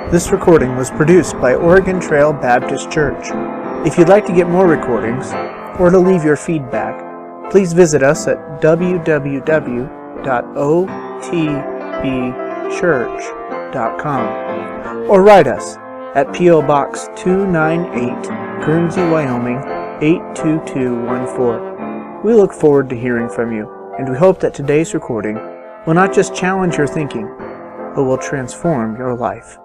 This recording was produced by Oregon Trail Baptist Church. If you'd like to get more recordings, or to leave your feedback, please visit us at www.otbchurch.com or write us at P.O. Box 298, Guernsey, Wyoming 82214. We look forward to hearing from you, and we hope that today's recording will not just challenge your thinking, but will transform your life.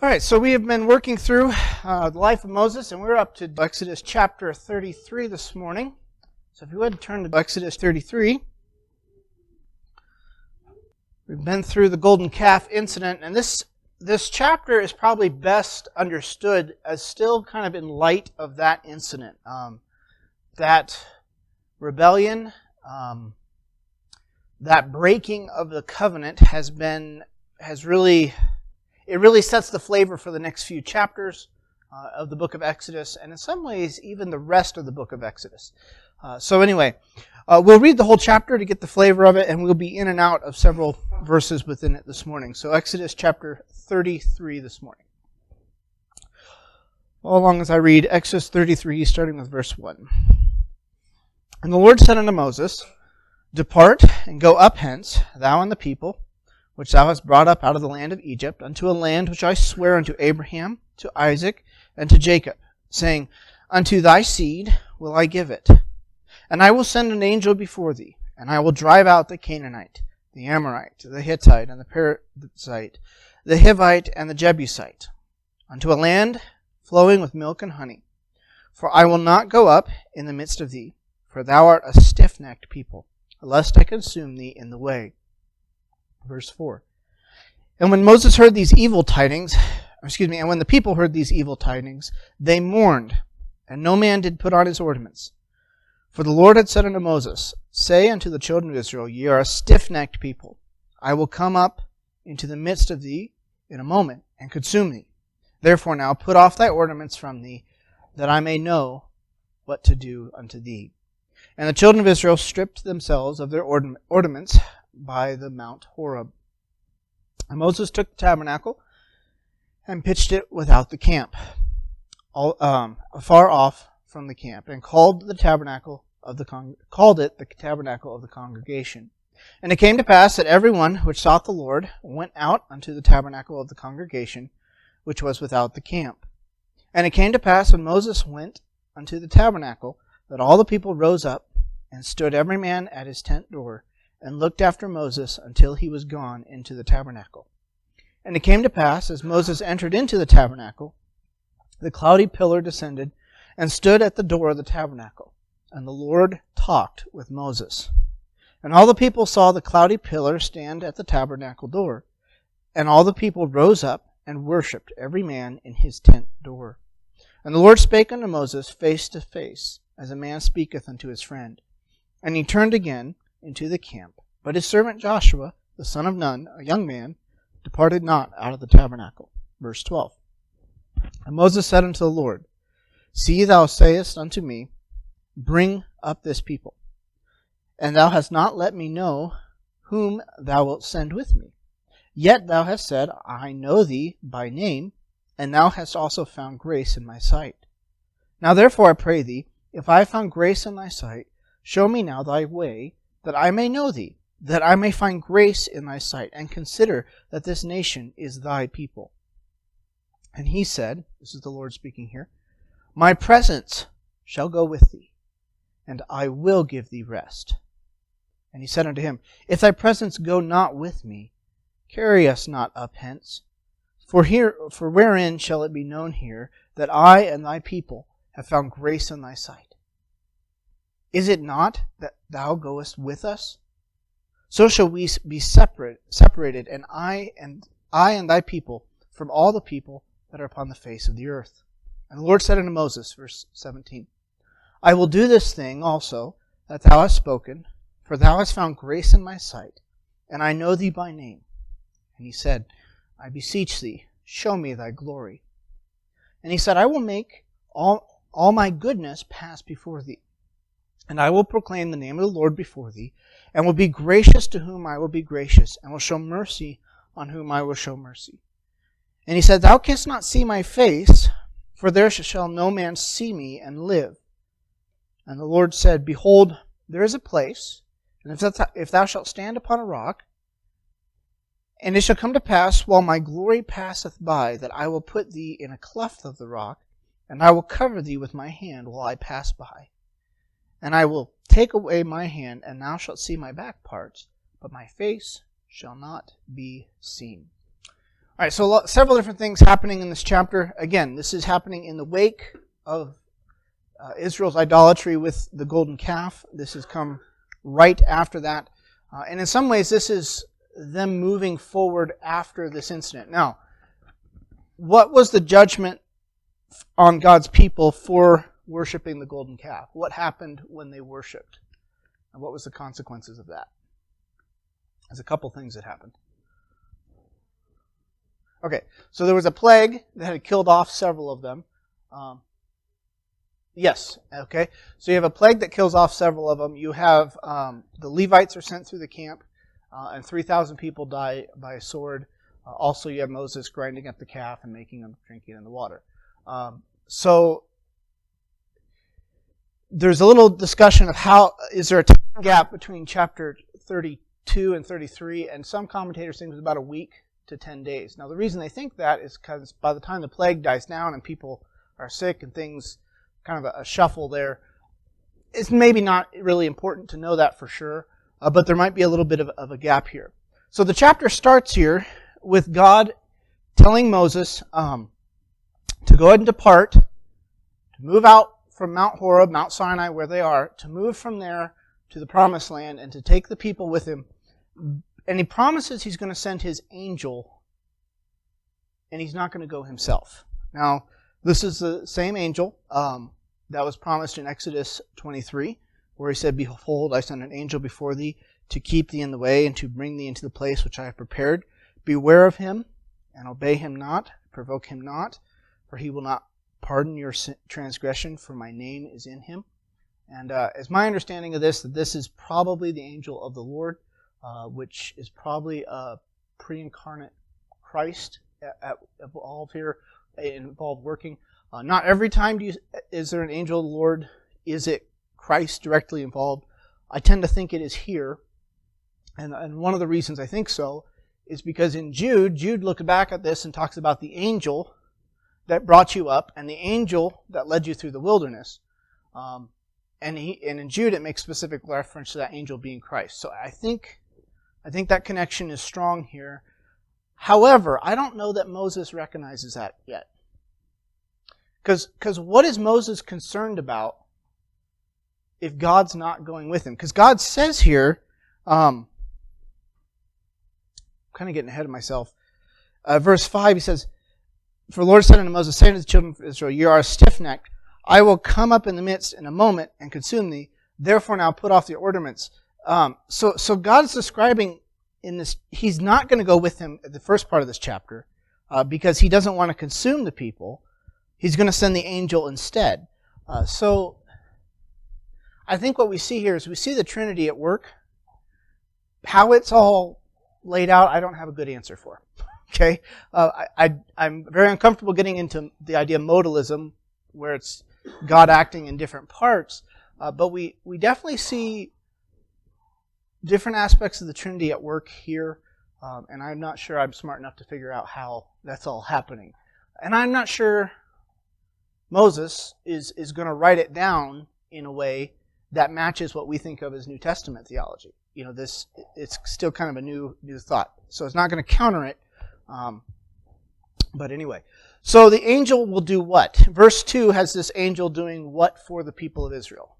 All right, so we have been working through the life of Moses, and we're up to Exodus chapter 33 this morning. So if you would turn to Exodus 33. We've been through the golden calf incident, and this chapter is probably best understood as still kind of in light of that incident. That rebellion, that breaking of the covenant it really sets the flavor for the next few chapters of the book of Exodus, and in some ways, even the rest of the book of Exodus. So anyway, we'll read the whole chapter to get the flavor of it, and we'll be in and out of several verses within it this morning. So Exodus chapter 33 this morning. All along as I read Exodus 33, starting with verse 1. And the Lord said unto Moses, Depart, and go up hence, thou and the people, which thou hast brought up out of the land of Egypt, unto a land which I swear unto Abraham, to Isaac, and to Jacob, saying, Unto thy seed will I give it. And I will send an angel before thee, and I will drive out the Canaanite, the Amorite, the Hittite, and the Perizzite, the Hivite, and the Jebusite, unto a land flowing with milk and honey. For I will not go up in the midst of thee, for thou art a stiff-necked people, lest I consume thee in the way. Verse 4. And when Moses heard these evil tidings, and when the people heard these evil tidings, they mourned, and no man did put on his ornaments. For the Lord had said unto Moses, Say unto the children of Israel, Ye are a stiff-necked people. I will come up into the midst of thee in a moment, and consume thee. Therefore now put off thy ornaments from thee, that I may know what to do unto thee. And the children of Israel stripped themselves of their ornaments by the Mount Horeb. And Moses took the tabernacle and pitched it without the camp, far off from the camp, and called it the tabernacle of the congregation. And it came to pass that every one which sought the Lord went out unto the tabernacle of the congregation, which was without the camp. And it came to pass when Moses went unto the tabernacle, that all the people rose up, and stood every man at his tent door, and looked after Moses until he was gone into the tabernacle. And it came to pass, as Moses entered into the tabernacle, the cloudy pillar descended, and stood at the door of the tabernacle. And the Lord talked with Moses. And all the people saw the cloudy pillar stand at the tabernacle door. And all the people rose up, and worshipped every man in his tent door. And the Lord spake unto Moses face to face, as a man speaketh unto his friend. And he turned again into the camp. But his servant Joshua, the son of Nun, a young man, departed not out of the tabernacle. Verse 12. And Moses said unto the Lord, See, thou sayest unto me, Bring up this people. And thou hast not let me know whom thou wilt send with me. Yet thou hast said, I know thee by name, and thou hast also found grace in my sight. Now therefore I pray thee, if I have found grace in thy sight, show me now thy way, that I may know thee, that I may find grace in thy sight, and consider that this nation is thy people. And he said, this is the Lord speaking here, My presence shall go with thee, and I will give thee rest. And he said unto him, If thy presence go not with me, carry us not up hence. For wherein shall it be known here that I and thy people have found grace in thy sight? Is it not that thou goest with us? So shall we be separated, and I and thy people from all the people that are upon the face of the earth. And the Lord said unto Moses, verse 17, I will do this thing also that thou hast spoken, for thou hast found grace in my sight, and I know thee by name. And he said, I beseech thee, show me thy glory. And he said, I will make all my goodness pass before thee, and I will proclaim the name of the Lord before thee, and will be gracious to whom I will be gracious, and will show mercy on whom I will show mercy. And he said, Thou canst not see my face, for there shall no man see me and live. And the Lord said, Behold, there is a place, and if thou shalt stand upon a rock, and it shall come to pass, while my glory passeth by, that I will put thee in a cleft of the rock, and I will cover thee with my hand while I pass by. And I will take away my hand, and thou shalt see my back parts, but my face shall not be seen. All right, so several different things happening in this chapter. Again, this is happening in the wake of Israel's idolatry with the golden calf. This has come right after that. And in some ways, this is them moving forward after this incident. Now, what was the judgment on God's people for worshiping the golden calf? What happened when they worshipped? And what was the consequences of that? There's a couple things that happened. Okay, so there was a plague that had killed off several of them. Yes, okay. So you have a plague that kills off several of them. You have the Levites are sent through the camp, and 3,000 people die by a sword. Also, you have Moses grinding up the calf and making them drink it in the water. So there's a little discussion of how, is there a time gap between chapter 32 and 33, and some commentators think it was about a week to 10 days. Now, the reason they think that is because by the time the plague dies down and people are sick and things, kind of a shuffle there, it's maybe not really important to know that for sure, but there might be a little bit of a gap here. So the chapter starts here with God telling Moses to go ahead and depart, to move out from Mount Horeb, Mount Sinai, where they are, to move from there to the Promised Land and to take the people with him. And he promises he's going to send his angel, and he's not going to go himself. Now, this is the same angel that was promised in Exodus 23, where he said, Behold, I send an angel before thee to keep thee in the way and to bring thee into the place which I have prepared. Beware of him, and obey him not, provoke him not, for he will not pardon your transgression, for my name is in him. And as my understanding of this, that this is probably the angel of the Lord, which is probably a pre-incarnate Christ involved here, involved working. Not every time is there an angel of the Lord, is it Christ directly involved. I tend to think it is here. And one of the reasons I think so is because in Jude looked back at this and talks about the angel that brought you up and the angel that led you through the wilderness. And in Jude it makes specific reference to that angel being Christ. So I think that connection is strong here. However, I don't know that Moses recognizes that yet. Because what is Moses concerned about if God's not going with him? Because God says here, I'm kind of getting ahead of myself. Verse 5, he says, For the Lord said unto Moses, saying to the children of Israel, You are stiff-necked. I will come up in the midst in a moment and consume thee. Therefore now put off the ornaments. So God's describing in this, he's not going to go with him at the first part of this chapter because he doesn't want to consume the people. He's going to send the angel instead. So I think what we see here is we see the Trinity at work. How it's all laid out, I don't have a good answer for. Okay? I'm very uncomfortable getting into the idea of modalism, where it's God acting in different parts. But we definitely see different aspects of the Trinity at work here. And I'm not sure I'm smart enough to figure out how that's all happening. And I'm not sure Moses is going to write it down in a way that matches what we think of as New Testament theology. You know, it's still kind of a new thought. So it's not going to counter it. But anyway, so the angel will do what? Verse 2 has this angel doing what for the people of Israel?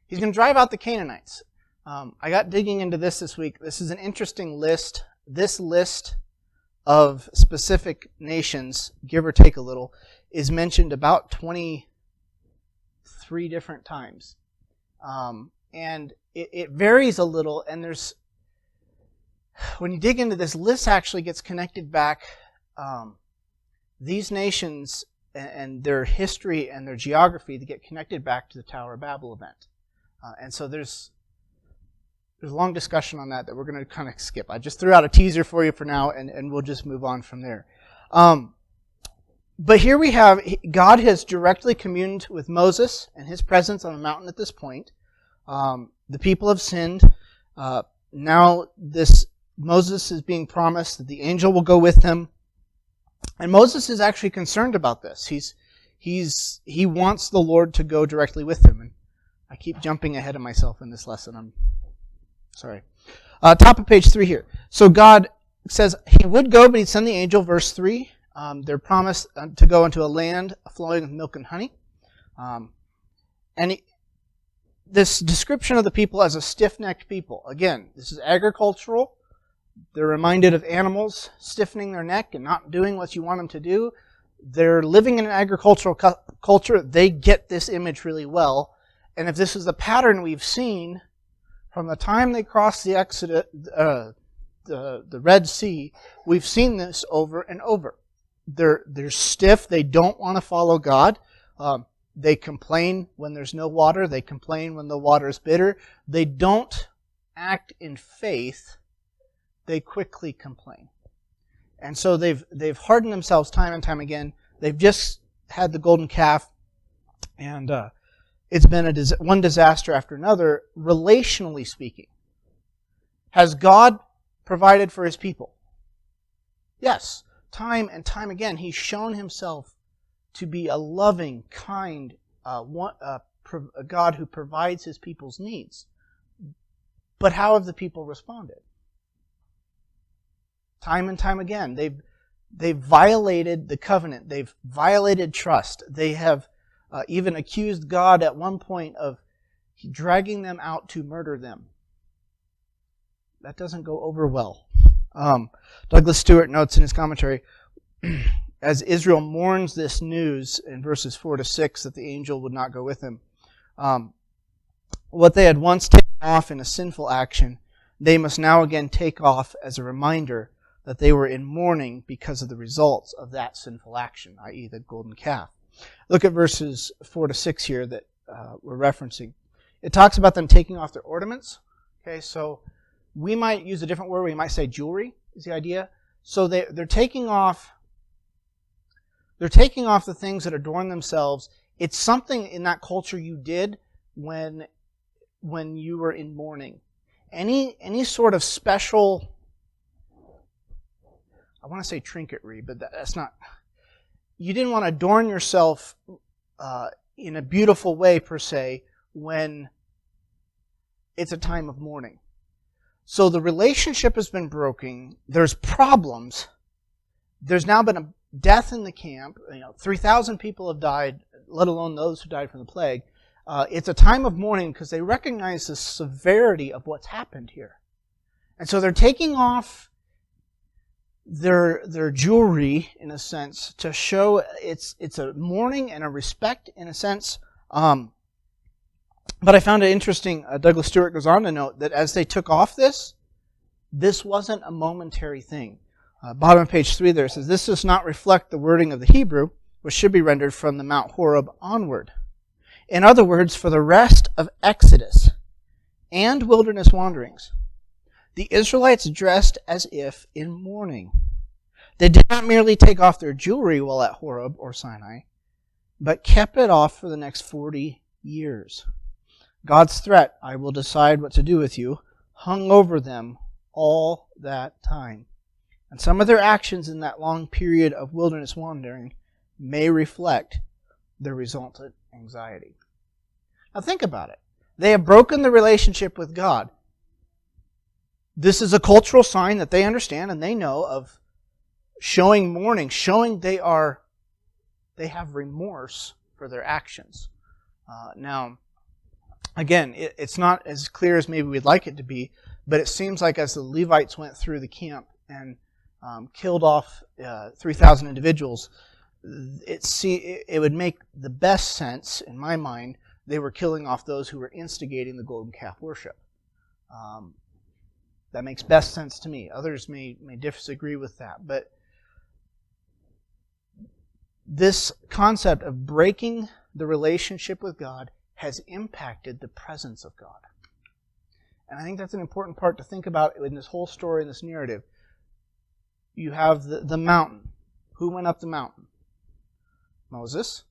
He's going to drive out the Canaanites. I got digging into this week. This is an interesting list. This list of specific nations, give or take a little, is mentioned about 23 3 different times. And it varies a little, and when you dig into this actually gets connected back. These nations and their history and their geography, they get connected back to the Tower of Babel event. And so there's a long discussion on that we're going to kind of skip. I just threw out a teaser for you for now, and we'll just move on from there. But here we have, God has directly communed with Moses and his presence on the mountain at this point. The people have sinned. Now Moses is being promised that the angel will go with him. And Moses is actually concerned about this. He wants the Lord to go directly with him. And I keep jumping ahead of myself in this lesson. I'm sorry. Top of page 3 here. So God says he would go, but he'd send the angel. Verse 3. They're promised to go into a land flowing with milk and honey. This description of the people as a stiff-necked people. Again, this is agricultural. They're reminded of animals stiffening their neck and not doing what you want them to do. They're living in an agricultural culture. They get this image really well. And if this is the pattern we've seen from the time they crossed the Exodus, the Red Sea, we've seen this over and over. They're stiff. They don't want to follow God. They complain when there's no water. They complain when the water is bitter. They don't act in faith. They quickly complain. And so they've hardened themselves time and time again. They've just had the golden calf, and it's been one disaster after another, relationally speaking. Has God provided for his people? Yes. Time and time again, he's shown himself to be a loving, kind, a God who provides his people's needs. But how have the people responded? Time and time again, they've violated the covenant. They've violated trust. They have even accused God at one point of dragging them out to murder them. That doesn't go over well. Douglas Stewart notes in his commentary, as Israel mourns this news in verses 4 to 6 that the angel would not go with him, what they had once taken off in a sinful action, they must now again take off as a reminder that they were in mourning because of the results of that sinful action, i.e. the golden calf. Look at verses 4 to 6 here that we're referencing. It talks about them taking off their ornaments. Okay, so we might use a different word. We might say jewelry is the idea. So they're taking off the things that adorn themselves. It's something in that culture you did when you were in mourning. Any sort of special, I want to say trinketry, but that's not. You didn't want to adorn yourself in a beautiful way per se when it's a time of mourning. So the relationship has been broken. There's problems. There's now been a death in the camp. 3,000 people have died, let alone those who died from the plague. It's a time of mourning because they recognize the severity of what's happened here. And so they're taking off their jewelry, in a sense, to show it's a mourning and a respect, in a sense. But I found it interesting, Douglas Stewart goes on to note that as they took off this wasn't a momentary thing. Bottom of page 3 there says, this does not reflect the wording of the Hebrew, which should be rendered from the Mount Horeb onward. In other words, for the rest of Exodus and wilderness wanderings, the Israelites dressed as if in mourning. They did not merely take off their jewelry while at Horeb or Sinai, but kept it off for the next 40 years. God's threat, I will decide what to do with you, hung over them all that time. And some of their actions in that long period of wilderness wandering may reflect the resultant anxiety. Now think about it. They have broken the relationship with God. This is a cultural sign that they understand and they know of showing mourning, showing they have remorse for their actions. Now, again, it's not as clear as maybe we'd like it to be, but it seems like as the Levites went through the camp and killed off 3,000 individuals, it would make the best sense, in my mind, they were killing off those who were instigating the golden calf worship. That makes best sense to me. Others may disagree with that. But this concept of breaking the relationship with God has impacted the presence of God. And I think that's an important part to think about in this whole story, in this narrative. You have the mountain. Who went up the mountain? Moses,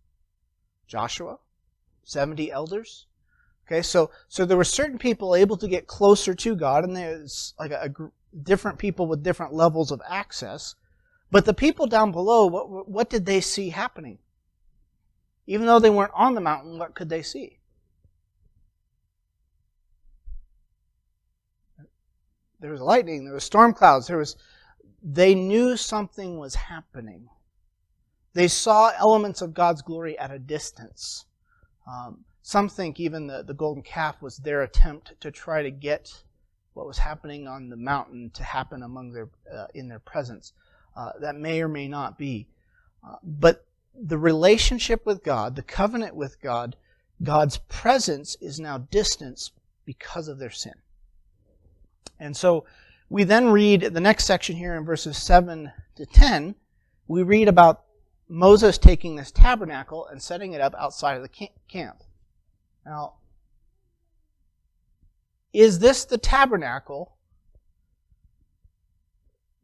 Joshua, 70 elders. Okay, so there were certain people able to get closer to God, and there's like different people with different levels of access. But the people down below, what did they see happening? Even though they weren't on the mountain, what could they see? There was lightning, there was storm clouds, they knew something was happening. They saw elements of God's glory at a distance. Some think even the golden calf was their attempt to try to get what was happening on the mountain to happen in their presence. That may or may not be. But the relationship with God, the covenant with God, God's presence is now distanced because of their sin. And so we then read the next section here in verses 7 to 10. We read about Moses taking this tabernacle and setting it up outside of the camp. Now, is this the tabernacle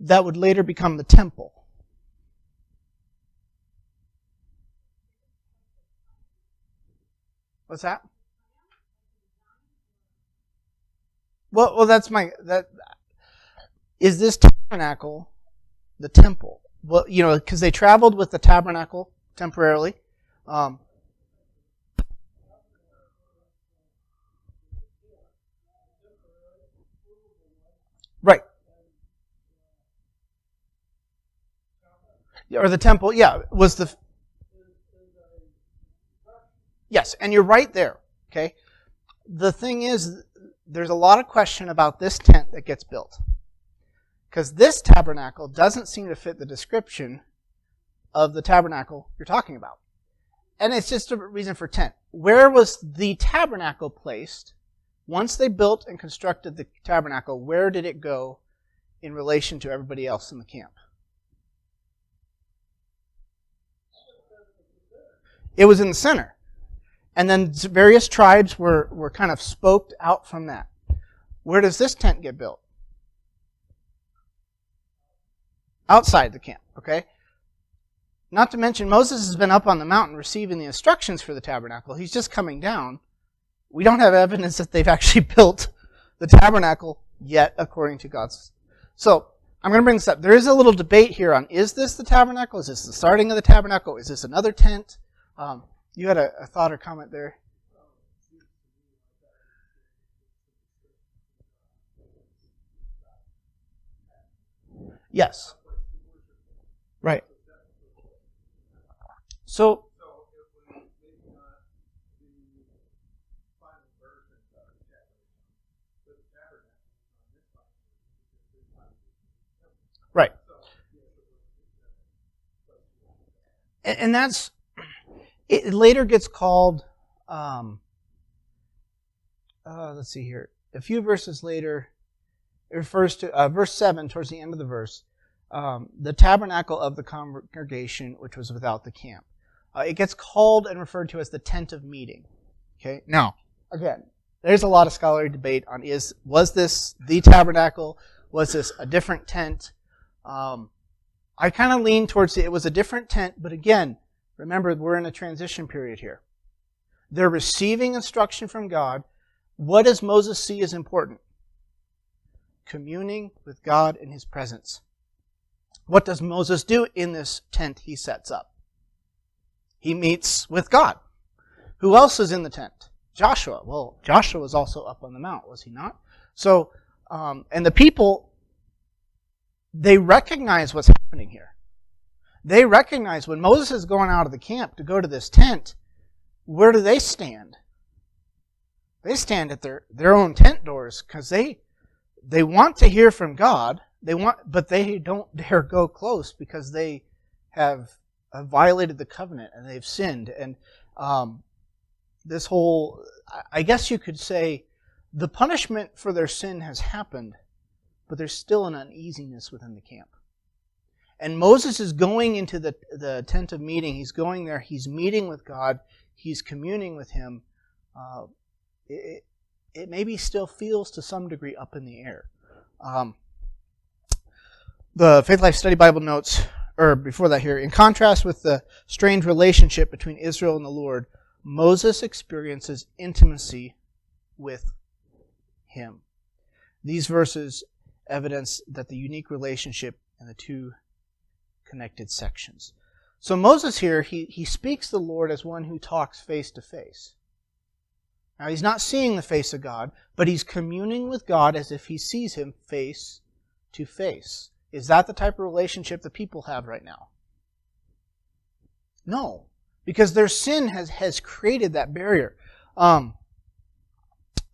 that would later become the temple? What's that? Well, is this tabernacle the temple? Well, because they traveled with the tabernacle temporarily. Right. Or the temple, was the... Yes, and you're right there, okay? The thing is, there's a lot of question about this tent that gets built. Because this tabernacle doesn't seem to fit the description of the tabernacle you're talking about. And it's just a reason for tent. Where was the tabernacle placed? Once they built and constructed the tabernacle, where did it go in relation to everybody else in the camp? It was in the center. And then various tribes were kind of spoked out from that. Where does this tent get built? Outside the camp, okay? Not to mention, Moses has been up on the mountain receiving the instructions for the tabernacle. He's just coming down. We don't have evidence that they've actually built the tabernacle yet, according to God's. So, I'm going to bring this up. There is a little debate here on, is this the tabernacle? Is this the starting of the tabernacle? Is this another tent? You had a thought or comment there? Yes. Right. So, right. And that's, it later gets called, let's see here, a few verses later, it refers to, verse 7, towards the end of the verse, the tabernacle of the congregation, which was without the camp. It gets called and referred to as the tent of meeting. Okay. Now, again, there's a lot of scholarly debate on was this the tabernacle? Was this a different tent? I kind of lean towards it was a different tent, but again, remember, we're in a transition period here. They're receiving instruction from God. What does Moses see as important? Communing with God in His presence. What does Moses do in this tent he sets up? He meets with God. Who else is in the tent? Joshua. Well, Joshua was also up on the mount, was he not? So, and the people, they recognize what's happening here. They recognize when Moses is going out of the camp to go to this tent, where do they stand? They stand at their own tent doors because they want to hear from God. But they don't dare go close because they have violated the covenant and they've sinned. And this whole, I guess you could say, the punishment for their sin has happened, but there's still an uneasiness within the camp. And Moses is going into the tent of meeting. He's going there. He's meeting with God. He's communing with Him. It maybe still feels to some degree up in the air. The Faith Life Study Bible notes, or before that here, in contrast with the strained relationship between Israel and the Lord, Moses experiences intimacy with Him. These verses evidence that the unique relationship in the two connected sections. So Moses here, he speaks the Lord as one who talks face to face. Now he's not seeing the face of God, but he's communing with God as if he sees Him face to face. Is that the type of relationship that people have right now? No, because their sin has created that barrier.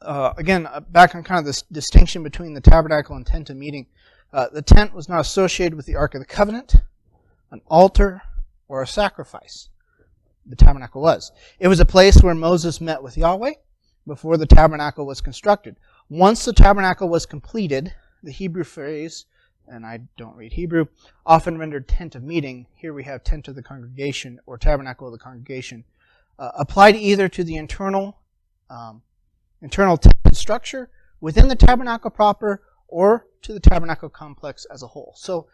Again, back on kind of this distinction between the tabernacle and tent of meeting. The tent was not associated with the Ark of the Covenant, an altar, or a sacrifice. The tabernacle was. It was a place where Moses met with Yahweh before the tabernacle was constructed. Once the tabernacle was completed, the Hebrew phrase, and I don't read Hebrew, often rendered tent of meeting, here we have tent of the congregation or tabernacle of the congregation, applied either to the internal tent structure within the tabernacle proper or to the tabernacle complex as a whole. So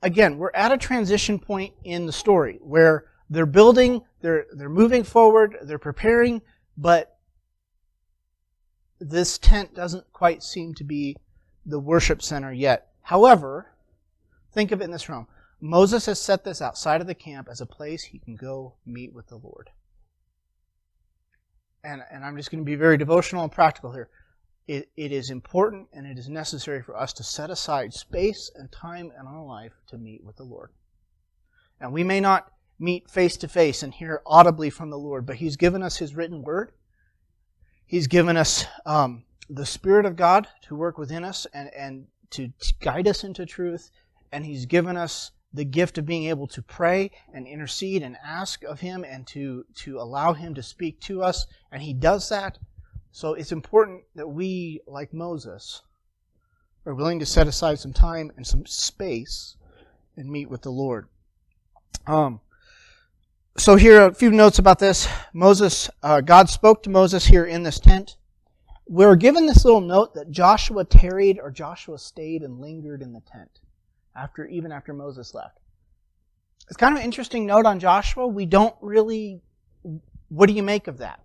again, we're at a transition point in the story where they're building, they're moving forward, they're preparing, but this tent doesn't quite seem to be the worship center yet. However, think of it in this realm. Moses has set this outside of the camp as a place he can go meet with the Lord. And I'm just going to be very devotional and practical here. It is important and it is necessary for us to set aside space and time in our life to meet with the Lord. And we may not meet face to face and hear audibly from the Lord, but He's given us His written word. He's given us the Spirit of God to work within us and to guide us into truth. And He's given us the gift of being able to pray and intercede and ask of Him and to allow Him to speak to us. And He does that. So it's important that we, like Moses, are willing to set aside some time and some space and meet with the Lord. So here are a few notes about this. God spoke to Moses here in this tent. We're given this little note that Joshua tarried or Joshua stayed and lingered in the tent even after Moses left. It's kind of an interesting note on Joshua. We don't really, what do you make of that?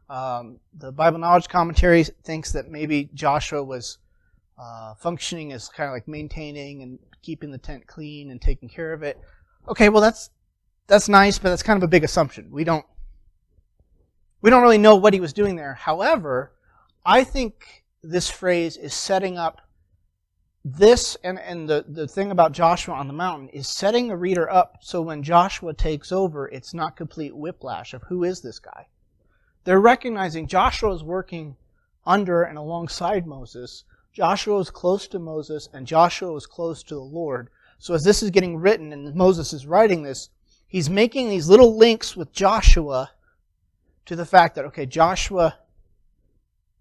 The Bible Knowledge Commentary thinks that maybe Joshua was functioning as kind of like maintaining and keeping the tent clean and taking care of it. Okay, well that's nice, but that's kind of a big assumption. We don't really know what he was doing there. However, I think this phrase is setting up this, and the thing about Joshua on the mountain is setting the reader up so when Joshua takes over, it's not complete whiplash of who is this guy. They're recognizing Joshua is working under and alongside Moses. Joshua is close to Moses, and Joshua is close to the Lord. So as this is getting written, and Moses is writing this, he's making these little links with Joshua to the fact that, okay, Joshua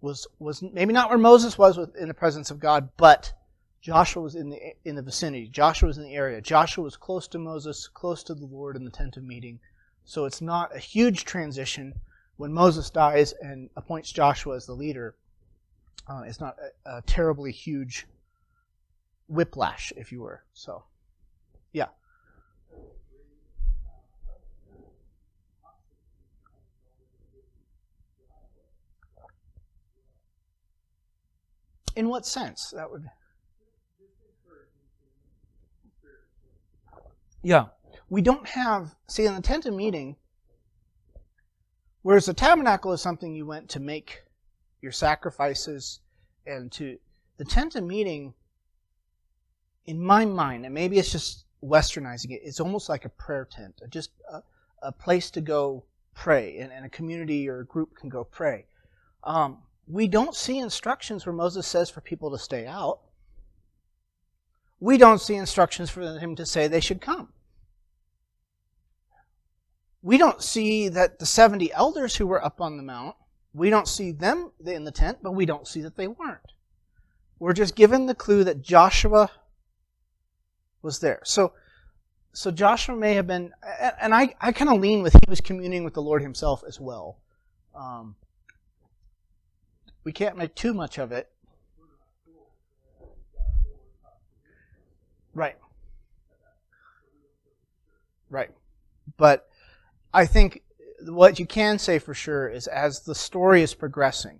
was maybe not where Moses was in the presence of God, but Joshua was in the vicinity. Joshua was in the area. Joshua was close to Moses, close to the Lord in the tent of meeting. So it's not a huge transition when Moses dies and appoints Joshua as the leader. It's not a terribly huge whiplash, if you were. So, yeah. In what sense? That would... Yeah. We don't have... See, in the tent of meeting, whereas the tabernacle is something you went to make your sacrifices and to... The tent of meeting, in my mind, and maybe it's just westernizing it, it's almost like a prayer tent. Just a place to go pray, and a community or a group can go pray. We don't see instructions where Moses says for people to stay out. We don't see instructions for him to say they should come. we don't see that the 70 elders who were up on the mount, we don't see them in the tent, but we don't see that they weren't. We're just given the clue that Joshua was there. So Joshua may have been, and I kind of lean with he was communing with the Lord himself as well. We can't make too much of it. Right. Right. But I think what you can say for sure is as the story is progressing,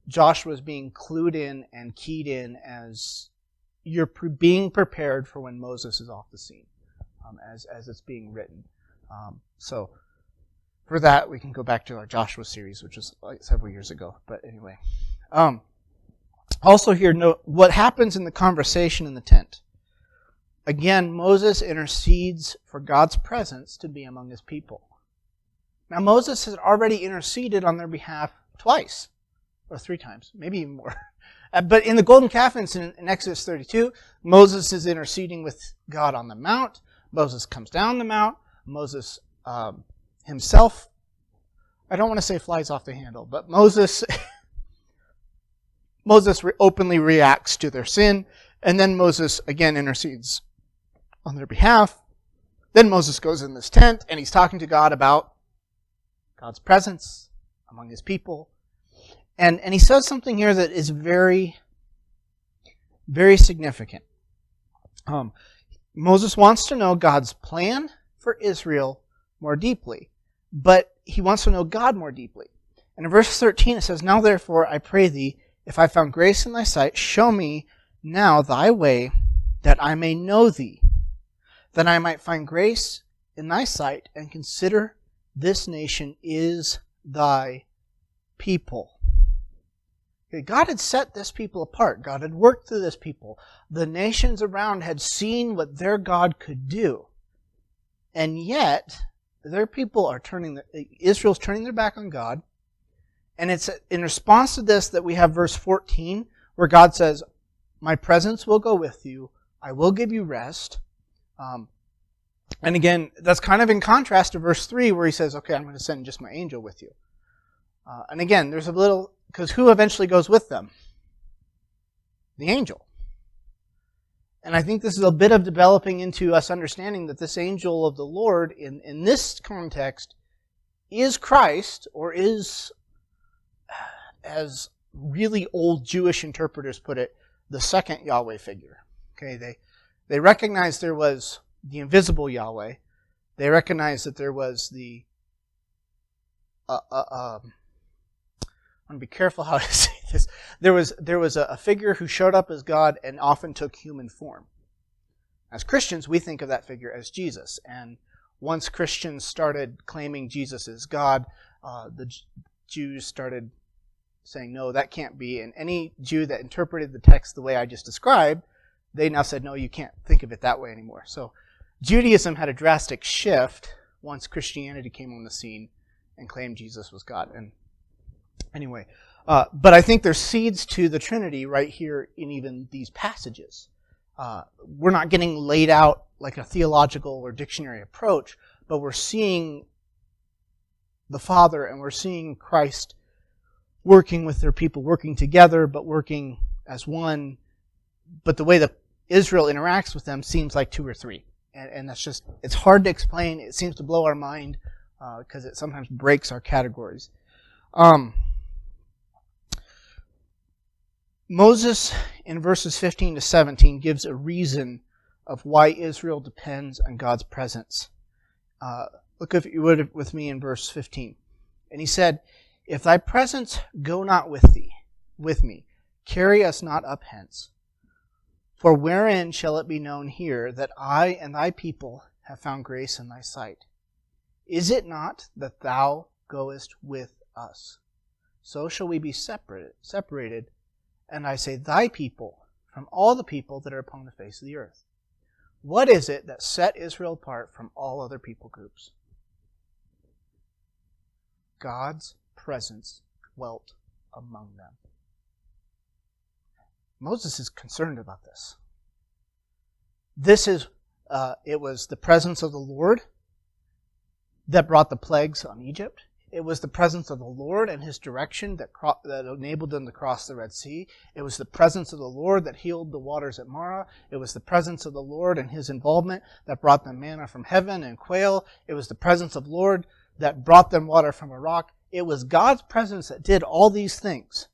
Joshua is being clued in and keyed in as you're being prepared for when Moses is off the scene, as it's being written. So for that, we can go back to our Joshua series, which was like several years ago. But anyway. Also here, note what happens in the conversation in the tent. Again, Moses intercedes for God's presence to be among his people. Now, Moses has already interceded on their behalf twice, or 3 times, maybe even more. But in the golden calf incident in Exodus 32, Moses is interceding with God on the mount. Moses comes down the mount. Moses himself, I don't want to say flies off the handle, but Moses openly reacts to their sin, and then Moses again intercedes on their behalf. Then Moses goes in this tent, and he's talking to God about God's presence among his people. And he says something here that is very, very significant. Moses wants to know God's plan for Israel more deeply, but he wants to know God more deeply. And in verse 13 it says, "Now therefore I pray thee, if I found grace in thy sight, show me now thy way, that I may know thee, that I might find grace in thy sight, and consider this nation is thy people." Okay, God had set this people apart. God had worked through this people. The nations around had seen what their God could do. And yet, their people are Israel's turning their back on God. And it's in response to this that we have verse 14, where God says, "My presence will go with you. I will give you rest." And again, that's kind of in contrast to verse 3, where he says, "Okay, I'm going to send just my angel with you." And again, there's a little, because who eventually goes with them? The angel. And I think this is a bit of developing into us understanding that this angel of the Lord, in this context, is Christ, or is, as really old Jewish interpreters put it, the second Yahweh figure. Okay, they recognized there was the invisible Yahweh. They recognized that there was the I want to be careful how to say this. There was a figure who showed up as God and often took human form. As Christians, we think of that figure as Jesus. And once Christians started claiming Jesus as God, the Jews started saying, no, that can't be. And any Jew that interpreted the text the way I just described, they now said, no, you can't think of it that way anymore. So Judaism had a drastic shift once Christianity came on the scene and claimed Jesus was God. And anyway, but I think there's seeds to the Trinity right here in even these passages. We're not getting laid out like a theological or dictionary approach, but we're seeing the Father and we're seeing Christ working with their people, working together, but working as one. But the way that Israel interacts with them seems like 2 or 3. And that's just, it's hard to explain. It seems to blow our mind because it sometimes breaks our categories. Moses, in verses 15 to 17, gives a reason of why Israel depends on God's presence. Look, if you would, with me in verse 15. And he said, "If thy presence go not with me, carry us not up hence. For wherein shall it be known here that I and thy people have found grace in thy sight? Is it not that thou goest with us? So shall we be separated, and I say thy people, from all the people that are upon the face of the earth." What is it that set Israel apart from all other people groups? God's presence dwelt among them. Moses is concerned about this. It was the presence of the Lord. that brought the plagues on Egypt. It was the presence of the Lord and His direction that enabled them to cross the Red Sea. It was the presence of the Lord that healed the waters at Marah. It was the presence of the Lord and His involvement that brought them manna from heaven and quail. It was the presence of the Lord that brought them water from a rock. It was God's presence that did all these things.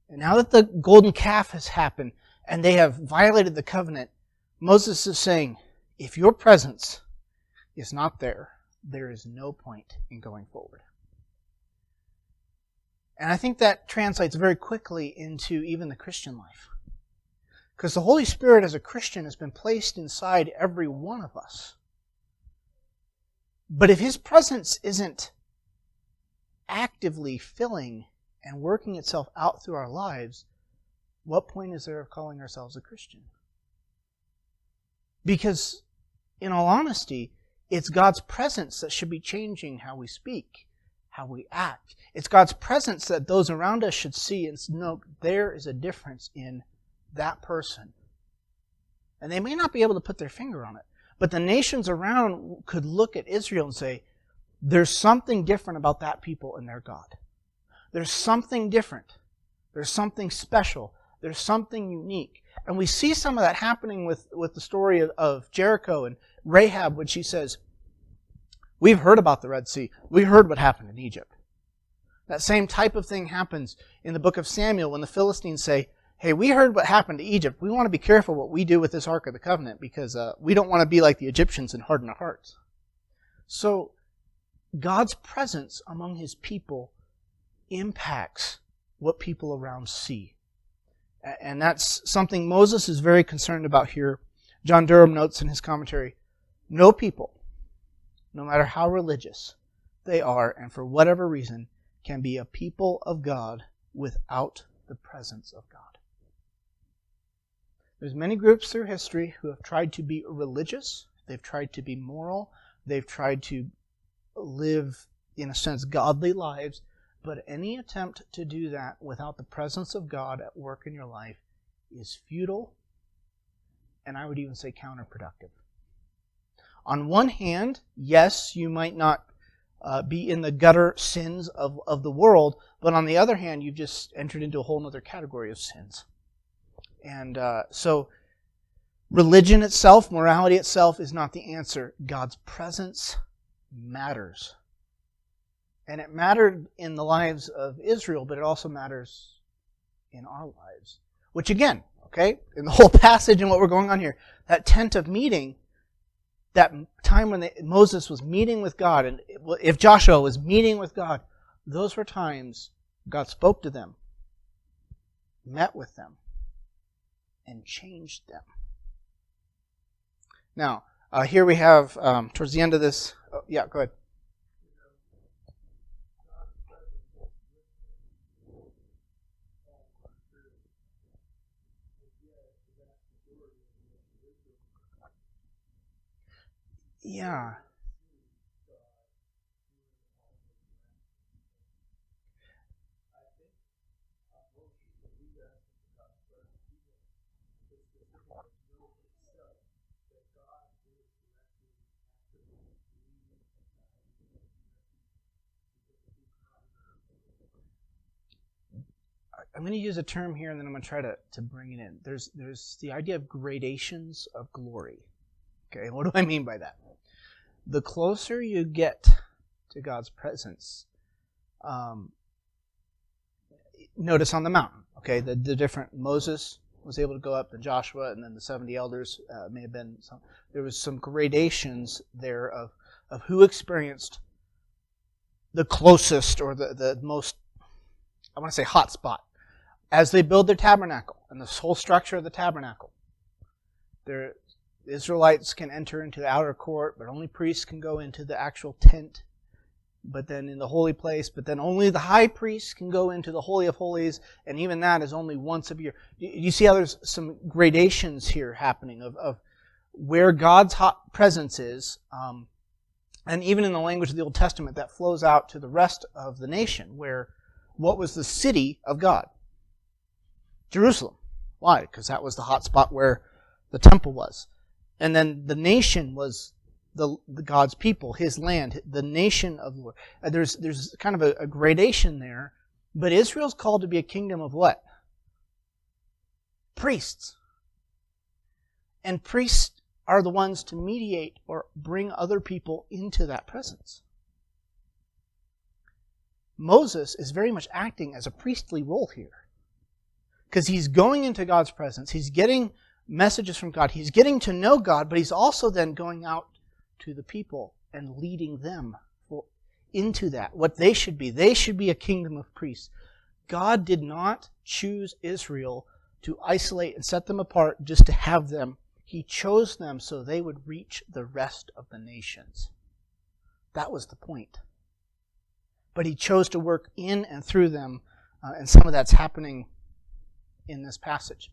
And now that the golden calf has happened and they have violated the covenant, Moses is saying, if your presence is not there, there is no point in going forward. And I think that translates very quickly into even the Christian life. Because the Holy Spirit as a Christian has been placed inside every one of us. But if His presence isn't actively filling and working itself out through our lives, what point is there of calling ourselves a Christian? Because, in all honesty, it's God's presence that should be changing how we speak, how we act. It's God's presence that those around us should see and know there is a difference in that person. And they may not be able to put their finger on it, but the nations around could look at Israel and say, there's something different about that people and their God. There's something different. There's something special. There's something unique. And we see some of that happening with the story of Jericho and Rahab when she says, we've heard about the Red Sea. We heard what happened in Egypt. That same type of thing happens in the book of Samuel when the Philistines say, hey, we heard what happened to Egypt. We want to be careful what we do with this Ark of the Covenant because we don't want to be like the Egyptians and harden our hearts. So God's presence among His people impacts what people around see. And that's something Moses is very concerned about here. John Durham notes in his commentary, no people, no matter how religious they are and for whatever reason, can be a people of God without the presence of God. There's many groups through history who have tried to be religious, they've tried to be moral, they've tried to live, in a sense, godly lives, but any attempt to do that without the presence of God at work in your life is futile, and I would even say counterproductive. On one hand, yes, you might not be in the gutter sins of the world, but on the other hand, you've just entered into a whole other category of sins. And so religion itself, morality itself is not the answer. God's presence matters. And it mattered in the lives of Israel, but it also matters in our lives. Which again, okay, in the whole passage and what we're going on here, that tent of meeting, that time when Moses was meeting with God, and if Joshua was meeting with God, those were times God spoke to them, met with them, and changed them. Now, here we have, towards the end of this, yeah, go ahead. Yeah. I'm going to use a term here and then I'm going to try to bring it in. There's the idea of gradations of glory. Okay, what do I mean by that? The closer you get to God's presence, notice on the mountain, okay, the different, Moses was able to go up and Joshua and then the 70 elders may have been, there was some gradations there of who experienced the closest or the most, I want to say hot spot. As they build their tabernacle and this whole structure of the tabernacle, the Israelites can enter into the outer court, but only priests can go into the actual tent, but then in the holy place, but then only the high priest can go into the Holy of Holies, and even that is only once a year. You see how there's some gradations here happening of where God's hot presence is, and even in the language of the Old Testament, that flows out to the rest of the nation, where what was the city of God? Jerusalem. Why? Because that was the hot spot where the temple was. And then the nation was the God's people, His land, the nation of the Lord. There's kind of a gradation there, but Israel's called to be a kingdom of what? Priests. And priests are the ones to mediate or bring other people into that presence. Moses is very much acting as a priestly role here. Because he's going into God's presence, he's getting messages from God, he's getting to know God, but he's also then going out to the people and leading them into that, what they should be. They should be a kingdom of priests. God did not choose Israel to isolate and set them apart just to have them. He chose them so they would reach the rest of the nations. That was the point. But He chose to work in and through them, and some of that's happening in this passage.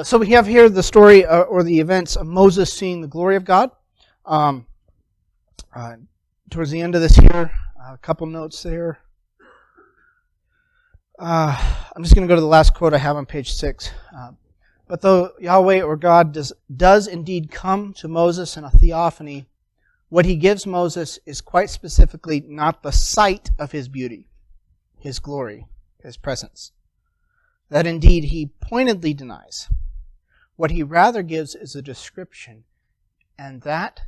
So we have here the story or the events of Moses seeing the glory of God. Towards the end of this here, a couple notes there. I'm just going to go to the last quote I have on page 6. But though Yahweh or God does indeed come to Moses in a theophany, what He gives Moses is quite specifically not the sight of His beauty, His glory, His presence. That indeed He pointedly denies. What He rather gives is a description, and that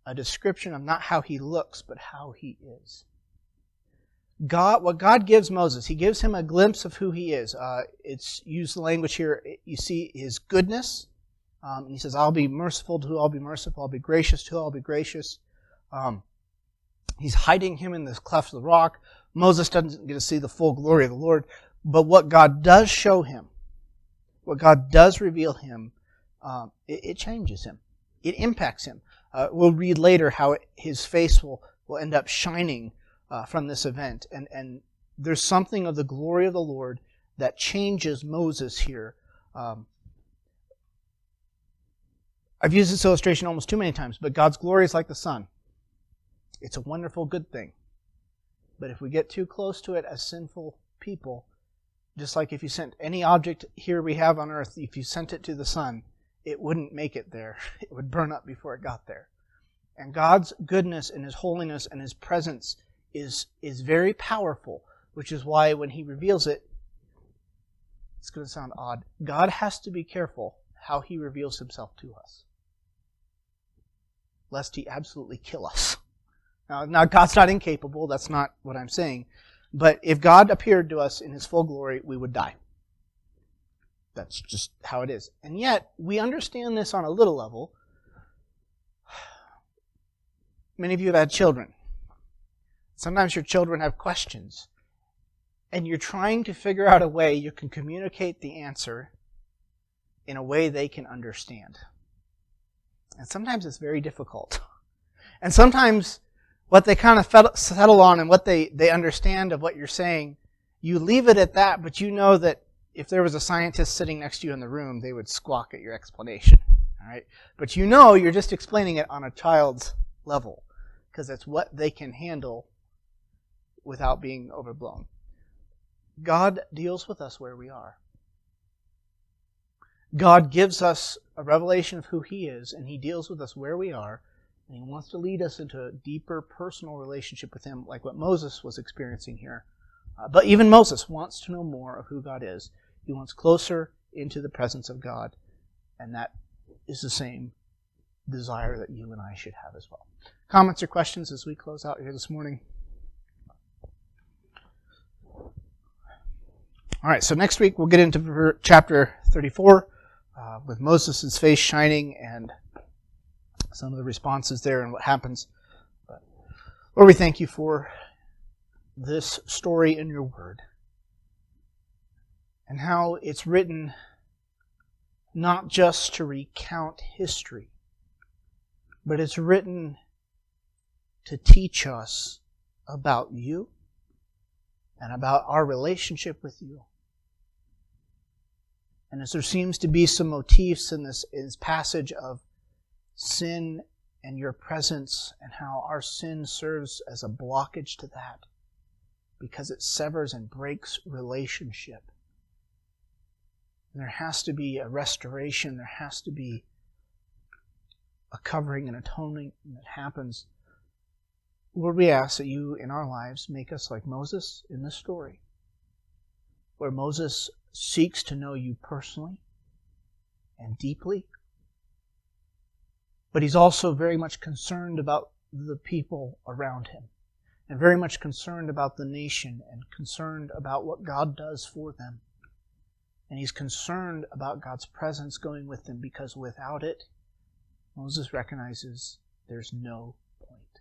a description of not how He looks, but how He is. What God gives Moses, He gives him a glimpse of who He is. It's used the language here, you see His goodness. He says, I'll be merciful to who I'll be merciful, I'll be gracious to who I'll be gracious. He's hiding him in this cleft of the rock. Moses doesn't get to see the full glory of the Lord. But what God does show him, what God does reveal him, it changes him. It impacts him. We'll read later how his face will end up shining from this event. And there's something of the glory of the Lord that changes Moses here. I've used this illustration almost too many times, but God's glory is like the sun. It's a wonderful, good thing. But if we get too close to it as sinful people, just like if you sent any object here we have on earth, if you sent it to the sun, it wouldn't make it there. It would burn up before it got there. And God's goodness and His holiness and His presence is very powerful, which is why when He reveals it, it's going to sound odd. God has to be careful how He reveals Himself to us, lest He absolutely kill us. Now, God's not incapable. That's not what I'm saying. But if God appeared to us in His full glory, we would die. That's just how it is. And yet, we understand this on a little level. Many of you have had children. Sometimes your children have questions. And you're trying to figure out a way you can communicate the answer in a way they can understand. And sometimes it's very difficult. And sometimes what they kind of settle on and what they understand of what you're saying, you leave it at that, but you know that if there was a scientist sitting next to you in the room, they would squawk at your explanation. All right? But you know you're just explaining it on a child's level, because it's what they can handle without being overblown. God deals with us where we are. God gives us a revelation of who He is, and He deals with us where we are, and He wants to lead us into a deeper personal relationship with Him, like what Moses was experiencing here. But even Moses wants to know more of who God is. He wants closer into the presence of God, and that is the same desire that you and I should have as well. Comments or questions as we close out here this morning? All right, so next week we'll get into chapter 34 with Moses' face shining and some of the responses there and what happens. But Lord, we thank You for this story in Your Word and how it's written not just to recount history, but it's written to teach us about You and about our relationship with You. And as there seems to be some motifs in this passage of sin and Your presence and how our sin serves as a blockage to that because it severs and breaks relationship. And there has to be a restoration. There has to be a covering and atoning that happens, Lord, we ask that you in our lives make us like Moses in this story, where Moses seeks to know you personally and deeply, but he's also very much concerned about the people around him, and very much concerned about the nation, and concerned about what God does for them. And he's concerned about God's presence going with them, because without it, Moses recognizes there's no point.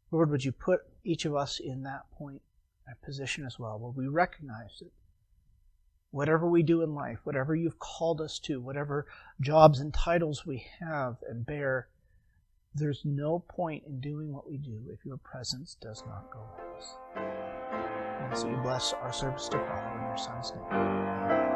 Lord, would you put each of us in that point, that position as well, where we recognize that whatever we do in life, whatever you've called us to, whatever jobs and titles we have and bear, there's no point in doing what we do if your presence does not go with us. And so you bless our service to follow in your Son's name.